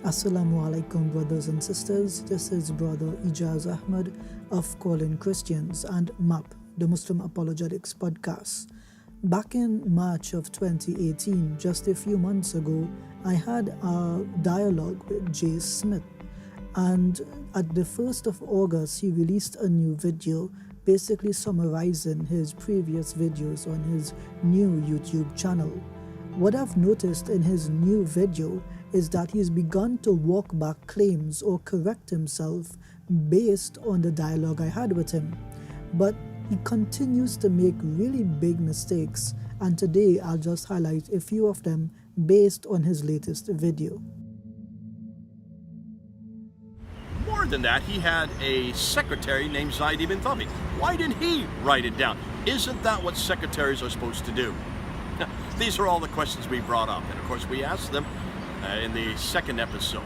Assalamu alaikum, brothers and sisters. This is Brother Ijaz Ahmed of Calling Christians and MAP, the Muslim Apologetics Podcast. Back in March of 2018, just a few months ago, I had a dialogue with Jay Smith. And at the 1st of August, he released a new video basically summarizing his previous videos on his new YouTube channel. What I've noticed in his new video is that he's begun to walk back claims or correct himself based on the dialogue I had with him. But he continues to make really big mistakes, and today I'll just highlight a few of them based on his latest video. More than that, he had a secretary named Zaid ibn Thabit. Why didn't he write it down? Isn't that what secretaries are supposed to do? These are all the questions we brought up, and of course we asked them in the second episode.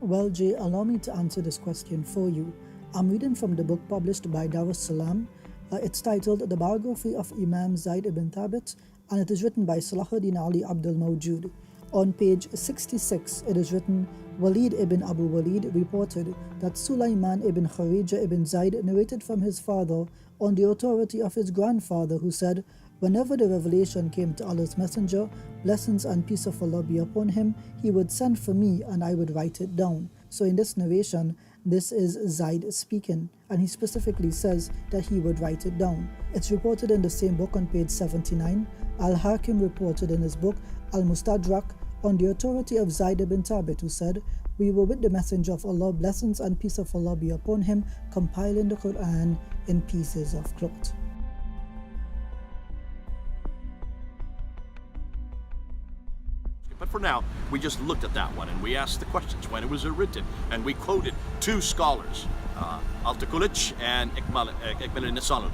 Well, Jay, allow me to answer this question for you. I'm reading from the book published by Darussalam. It's titled The Biography of Imam Zaid ibn Thabit, and it is written by Salahuddin Ali Abdul Mawjud. On page 66, it is written, Walid ibn Abu Walid reported that Sulaiman ibn Kharija ibn Zaid narrated from his father on the authority of his grandfather, who said, whenever the revelation came to Allah's messenger, blessings and peace of Allah be upon him, he would send for me and I would write it down. So in this narration, this is Zaid speaking, and he specifically says that he would write it down. It's reported in the same book on page 79. Al-Hakim reported in his book Al-Mustadrak on the authority of Zaid ibn Thabit, who said, we were with the messenger of Allah, blessings and peace of Allah be upon him, compiling the Qur'an in pieces of cloth. But for now, we just looked at that one and we asked the questions when it was written, and we quoted two scholars, Altakulich and Ikmal al-Nisanlu.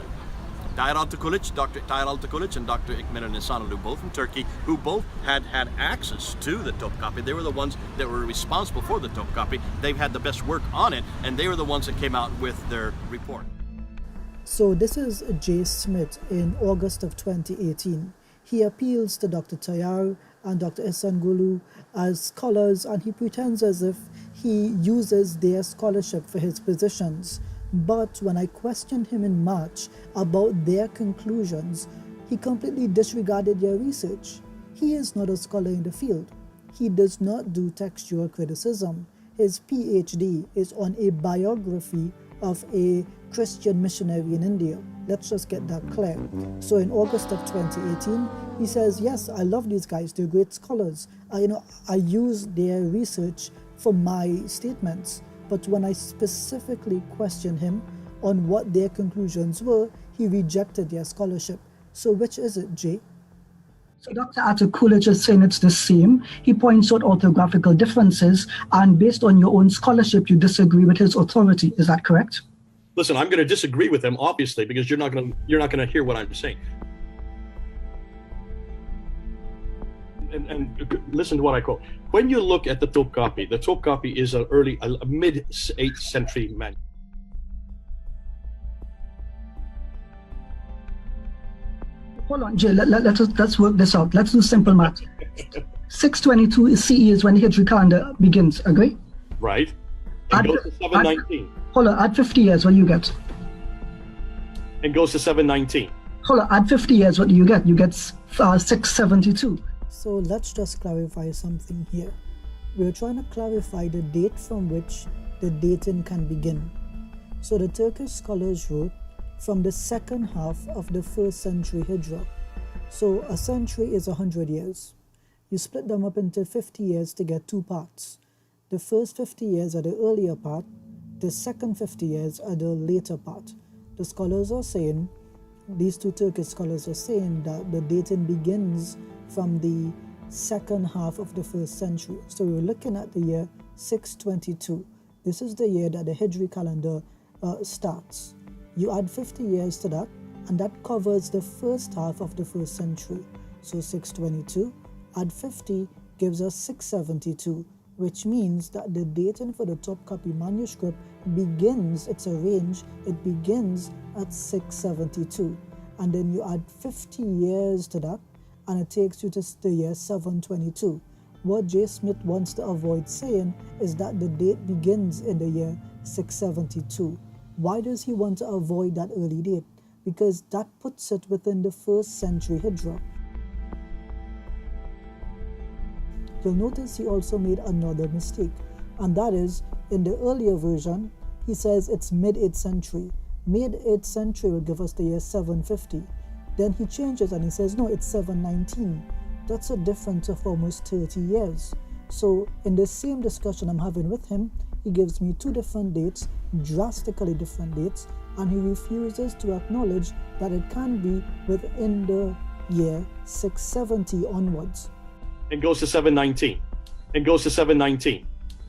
Dr. Altakulich and Dr. Ikmal al-Nisanlu, both from Turkey, who both had access to the Topkapi. They were the ones that were responsible for the Topkapi. They've had the best work on it, and they were the ones that came out with their report. So this is Jay Smith in August of 2018. He appeals to Dr. Tayyar and Dr. Isangulu as scholars, and he pretends as if he uses their scholarship for his positions. But when I questioned him in March about their conclusions, he completely disregarded their research. He is not a scholar in the field. He does not do textual criticism. His PhD is on a biography of a Christian missionary in India. Let's just get that clear. So in August of 2018, he says, yes, I love these guys. They're great scholars. I use their research for my statements. But when I specifically questioned him on what their conclusions were, he rejected their scholarship. So which is it, Jay? So Dr. Atakulich is saying it's the same. He points out orthographical differences, and based on your own scholarship, you disagree with his authority. Is that correct? Listen, I'm going to disagree with him, obviously, because you're not going to hear what I'm saying. And listen to what I quote. When you look at the Topkapi is a mid-8th century man. Hold on, Jay, let's work this out. Let's do simple math. 622 CE is when the Hijri calendar begins, agree? Right. And goes to 719. Hold on, add 50 years, what do you get? And goes to 719. Hold on, add 50 years, what do you get? You get 672. So let's just clarify something here. We're trying to clarify the date from which the dating can begin. So the Turkish scholars wrote from the second half of the 1st century Hijra. So a century is 100 years. You split them up into 50 years to get two parts. The first 50 years are the earlier part, the second 50 years are the later part. The scholars are saying, these two Turkish scholars are saying that the dating begins from the second half of the 1st century. So we're looking at the year 622. This is the year that the Hijri calendar starts. You add 50 years to that, and that covers the first half of the 1st century. So 622, add 50 gives us 672, which means that the dating for the Topkapi manuscript begins, it's a range, it begins at 672. And then you add 50 years to that, and it takes you to the year 722. What Jay Smith wants to avoid saying is that the date begins in the year 672. Why does he want to avoid that early date? Because that puts it within the 1st century Hijrah. You'll notice he also made another mistake, and that is, in the earlier version, he says it's mid-8th century. Mid-8th century will give us the year 750. Then he changes and he says, no, it's 719. That's a difference of almost 30 years. So in the same discussion I'm having with him, he gives me 2 different dates, drastically different dates, and he refuses to acknowledge that it can be within the year 670 onwards. It goes to 719. It goes to 719.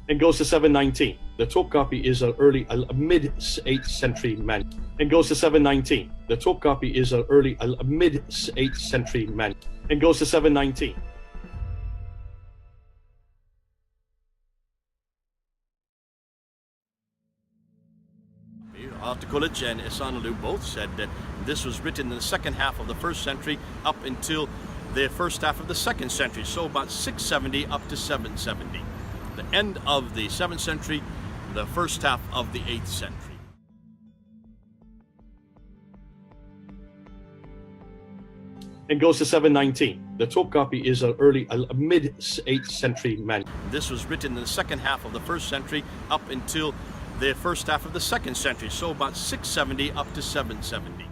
It goes to 719. The top copy is a mid-8th century man. It goes to 719. The top copy is a mid-8th century man. It goes to 719. Al-Taqulij and Ihsan both said that this was written in the second half of the 1st century up until the first half of the 2nd century, so about 670 up to 770. The end of the 7th century, the first half of the 8th century. It goes to 719. The top copy is a mid-8th century man. This was written in the second half of the 1st century up until the first half of the 2nd century, so about 670 up to 770.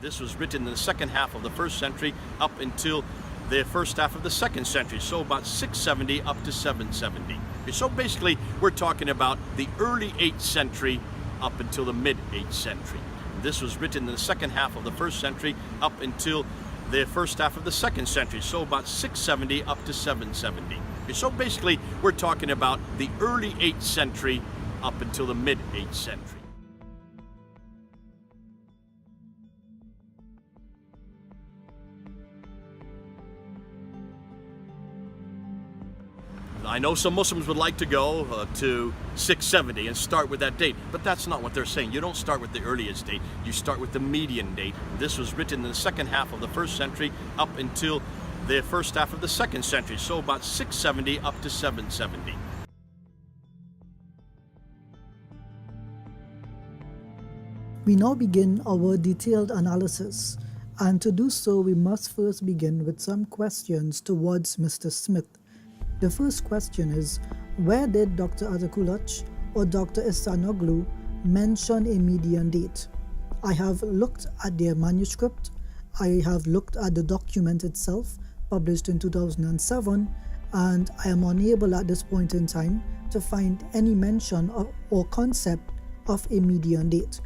This was written in the second half of the 1st century up until the first half of the 2nd century, so about 670 up to 770. So basically, we're talking about the early 8th century up until the mid-8th century. This was written in the second half of the 1st century up until the first half of the 2nd century, so about 670 up to 770. So basically, we're talking about the early 8th century up until the mid-8th century. I know some Muslims would like to go to 670 and start with that date, but that's not what they're saying. You don't start with the earliest date, you start with the median date. This was written in the second half of the 1st century up until the first half of the 2nd century, so about 670 up to 770. We now begin our detailed analysis, and to do so we must first begin with some questions towards Mr. Smith. The first question is, where did Dr. Atakulach or Dr. Ihsanoglu mention a median date? I have looked at their manuscript, I have looked at the document itself, published in 2007, and I am unable at this point in time to find any mention or concept of a median date.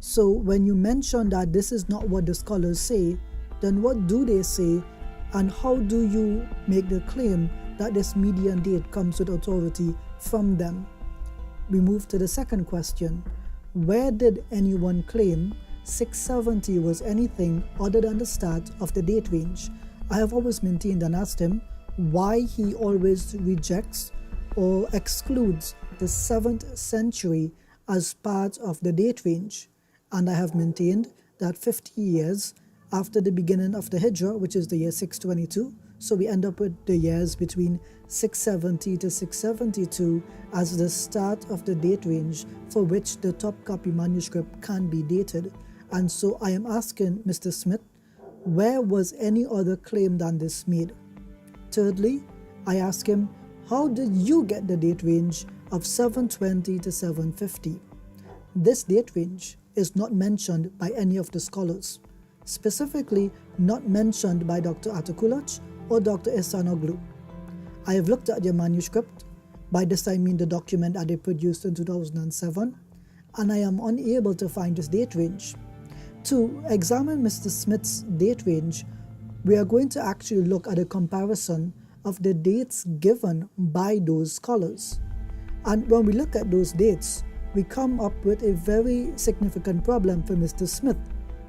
So when you mention that this is not what the scholars say, then what do they say, and how do you make the claim that this median date comes with authority from them? We move to the second question. Where did anyone claim 670 was anything other than the start of the date range? I have always maintained and asked him why he always rejects or excludes the 7th century as part of the date range. And I have maintained that 50 years after the beginning of the Hijrah, which is the year 622, so we end up with the years between 670 to 672 as the start of the date range for which the top copy manuscript can be dated. And so I am asking Mr. Smith, where was any other claim than this made? Thirdly, I ask him, how did you get the date range of 720 to 750? This date range is not mentioned by any of the scholars, specifically not mentioned by Dr. Atakulach or Dr. Ihsanoglu. I have looked at their manuscript, by this I mean the document that they produced in 2007, and I am unable to find this date range. To examine Mr. Smith's date range, we are going to actually look at a comparison of the dates given by those scholars. And when we look at those dates, we come up with a very significant problem for Mr. Smith.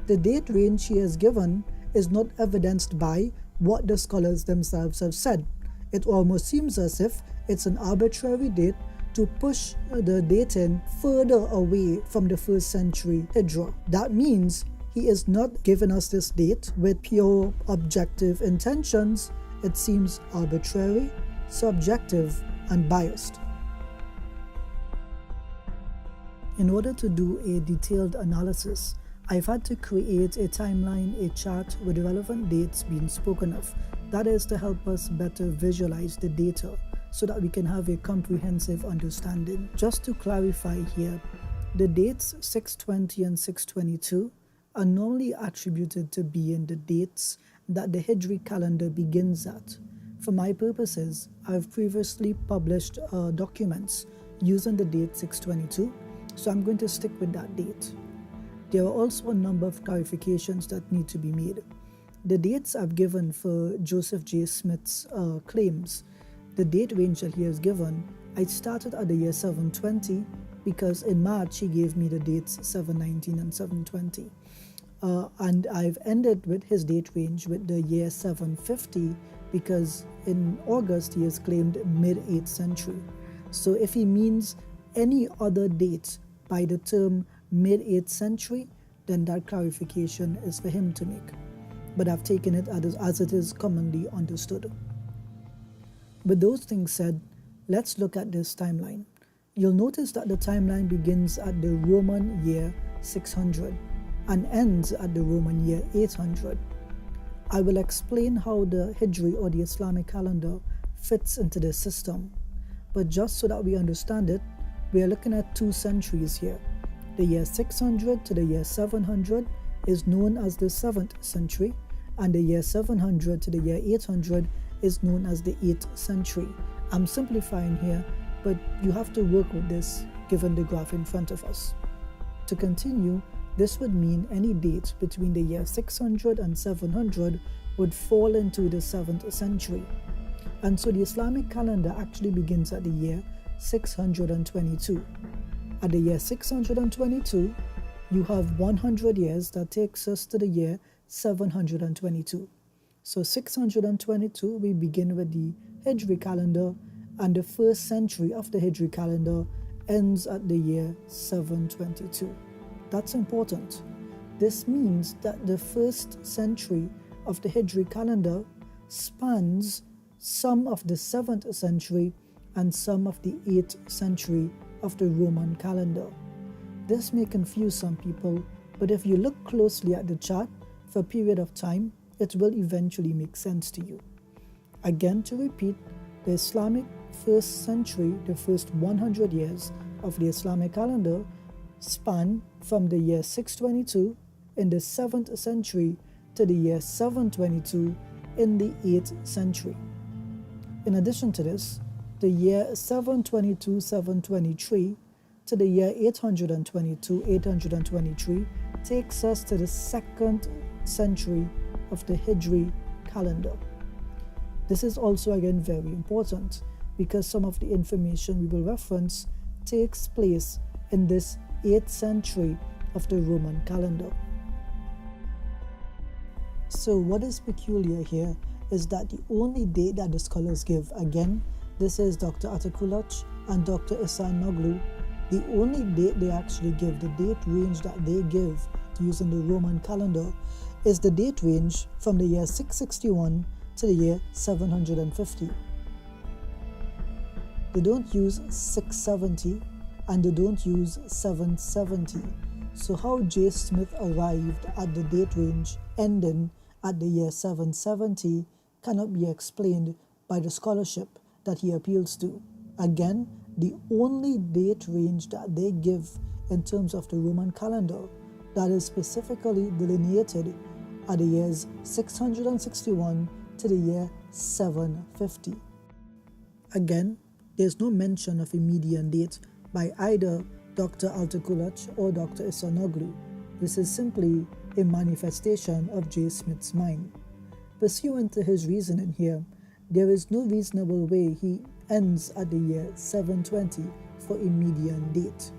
The date range he has given is not evidenced by what the scholars themselves have said. It almost seems as if it's an arbitrary date to push the dating further away from the 1st century Hijrah. That means he is not giving us this date with pure objective intentions. It seems arbitrary, subjective, and biased. In order to do a detailed analysis, I've had to create a timeline, a chart with relevant dates being spoken of. That is to help us better visualize the data so that we can have a comprehensive understanding. Just to clarify here, the dates 620 and 622 are normally attributed to being the dates that the Hijri calendar begins at. For my purposes, I've previously published documents using the date 622, so I'm going to stick with that date. There are also a number of clarifications that need to be made. The dates I've given for Joseph J. Smith's claims, the date range that he has given, I started at the year 720 because in March he gave me the dates 719 and 720. And I've ended with his date range with the year 750 because in August he has claimed mid-8th century. So if he means any other date by the term mid-8th century, then that clarification is for him to make. But I've taken it as it is commonly understood. With those things said, let's look at this timeline. You'll notice that the timeline begins at the Roman year 600 and ends at the Roman year 800. I will explain how the Hijri or the Islamic calendar fits into this system. But just so that we understand it, we are looking at 2 centuries here. The year 600 to the year 700 is known as the 7th century, and the year 700 to the year 800 is known as the 8th century. I'm simplifying here, but you have to work with this given the graph in front of us. To continue, this would mean any date between the year 600 and 700 would fall into the 7th century. And so the Islamic calendar actually begins at the year 622. At the year 622, you have 100 years that takes us to the year 722. So 622, we begin with the Hijri calendar, and the first century of the Hijri calendar ends at the year 722. That's important. This means that the first century of the Hijri calendar spans some of the 7th century and some of the 8th century of the Roman calendar. This may confuse some people, but if you look closely at the chart for a period of time, it will eventually make sense to you. Again, to repeat, the Islamic first century, the first 100 years of the Islamic calendar, span from the year 622 in the 7th century to the year 722 in the 8th century. In addition to this, the year 722-723 to the year 822-823 takes us to the 2nd century of the Hijri calendar. This is also again very important because some of the information we will reference takes place in this 8th century of the Roman calendar. So what is peculiar here is that the only date that the scholars give, again, this is Dr. Atakulach and Dr. Ihsan Noglu, the only date they actually give, the date range that they give using the Roman calendar, is the date range from the year 661 to the year 750. They don't use 670 and they don't use 770. So how J. Smith arrived at the date range ending at the year 770 cannot be explained by the scholarship that he appeals to. Again, the only date range that they give in terms of the Roman calendar that is specifically delineated are the years 661 to the year 750. Again, there's no mention of a median date by either Dr. Altakulach or Dr. Isanoglu. This is simply a manifestation of J. Smith's mind. Pursuant to his reasoning here, there is no reasonable way he ends at the year 720 for a median date.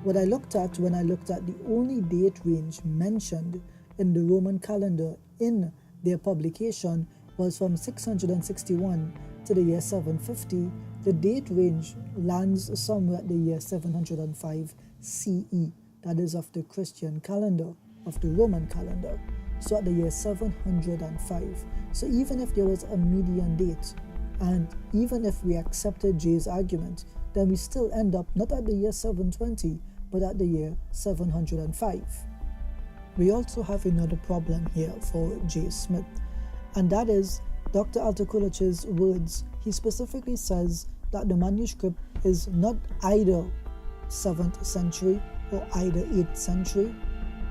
What I looked at when I looked at the only date range mentioned in the Roman calendar in their publication was from 661 to the year 750. The date range lands somewhere at the year 705 CE, that is of the Christian calendar. of the Roman calendar, so at the year 705. So even if there was a median date, and even if we accepted Jay's argument, then we still end up not at the year 720, but at the year 705. We also have another problem here for Jay Smith, and that is Dr. Altikulich's words. He specifically says that the manuscript is not either 7th century or either 8th century.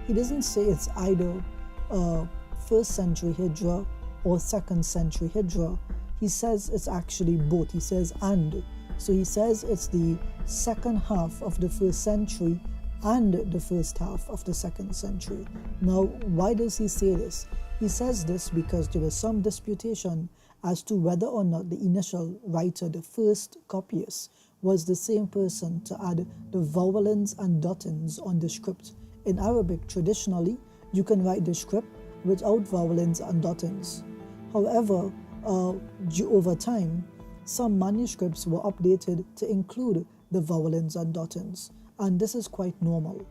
He doesn't say it's either 1st century Hijra or 2nd century Hijra. He says it's actually both. He says and. So he says it's the second half of the 1st century and the first half of the 2nd century. Now, why does he say this? He says this because there was some disputation as to whether or not the initial writer, the first copyist, was the same person to add the vowelins and dottins on the script. In Arabic, traditionally, you can write the script without vowelins and dottins. However, over time, some manuscripts were updated to include the vowelins and dottins, and this is quite normal.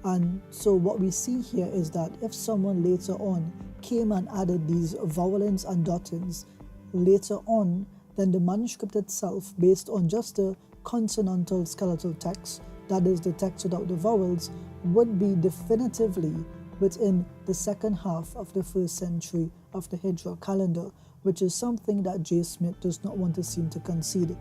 And so what we see here is that if someone later on came and added these vowelins and dottins later on, then the manuscript itself, based on just the consonantal skeletal text, that is the text without the vowels, would be definitively within the second half of the 1st century of the Hijra calendar, which is something that Jay Smith does not want to seem to concede.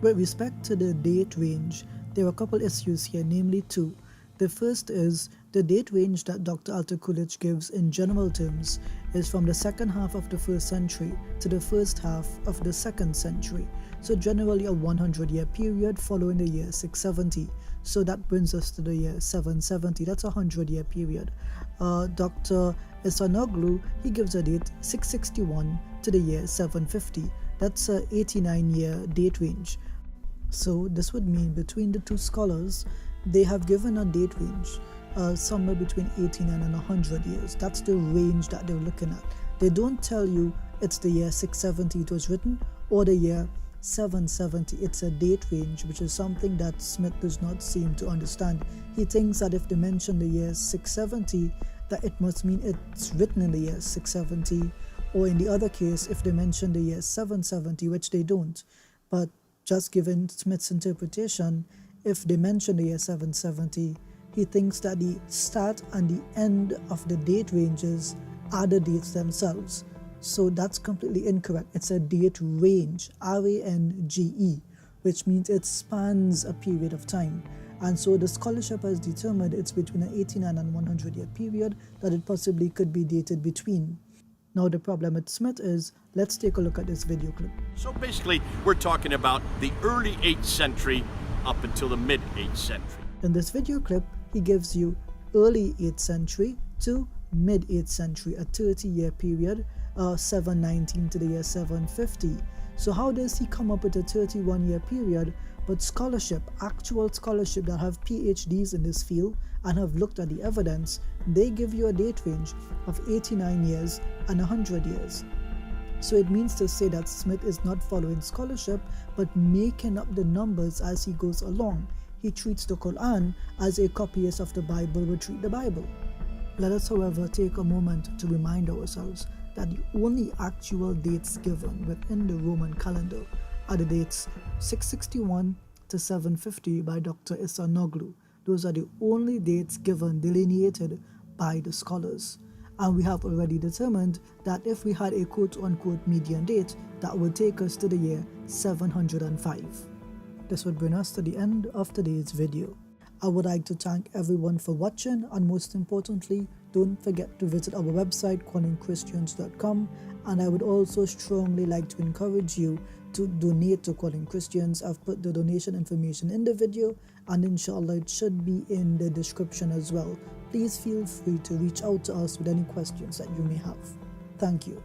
With respect to the date range, there are a couple issues here, namely two. The first is the date range that Dr. Altikulich gives in general terms is from the second half of the 1st century to the first half of the 2nd century. So generally a 100-year period following the year 670. So that brings us to the year 770. That's a 100-year period. Dr. Isanoglu, he gives a date 661 to the year 750. That's a 89-year date range. So this would mean between the two scholars, they have given a date range somewhere between 89 and 100 years. That's the range that they're looking at. They don't tell you it's the year 670 it was written or the year 770. It's a date range, which is something that Smith does not seem to understand. He thinks that if they mention the year 670, that it must mean it's written in the year 670, or in the other case, if they mention the year 770, which they don't. But just given Smith's interpretation, if they mention the year 770, he thinks that the start and the end of the date ranges are the dates themselves. So that's completely incorrect. It's a date range, R-A-N-G-E, which means it spans a period of time. And so the scholarship has determined it's between an 89 and 100 year period that it possibly could be dated between. Now the problem with Smith is, let's take a look at this video clip. So basically, we're talking about the early 8th century up until the mid 8th century. In this video clip, he gives you early 8th century to mid 8th century, a 30-year period, 719 to the year 750. So how does he come up with a 31-year period? But scholarship, actual scholarship that have PhDs in this field and have looked at the evidence, they give you a date range of 89 years and 100 years. So it means to say that Smith is not following scholarship, but making up the numbers as he goes along. He treats the Qur'an as a copyist of the Bible would treat the Bible. Let us, however, take a moment to remind ourselves that the only actual dates given within the Roman calendar are the dates 661 to 750 by Dr. Isanoglu. Those are the only dates given, delineated by the scholars. And we have already determined that if we had a quote-unquote median date, that would take us to the year 705. This would bring us to the end of today's video. I would like to thank everyone for watching, and most importantly, don't forget to visit our website callingchristians.com, and I would also strongly like to encourage you to donate to Calling Christians. I've put the donation information in the video, and inshallah it should be in the description as well. Please feel free to reach out to us with any questions that you may have. Thank you.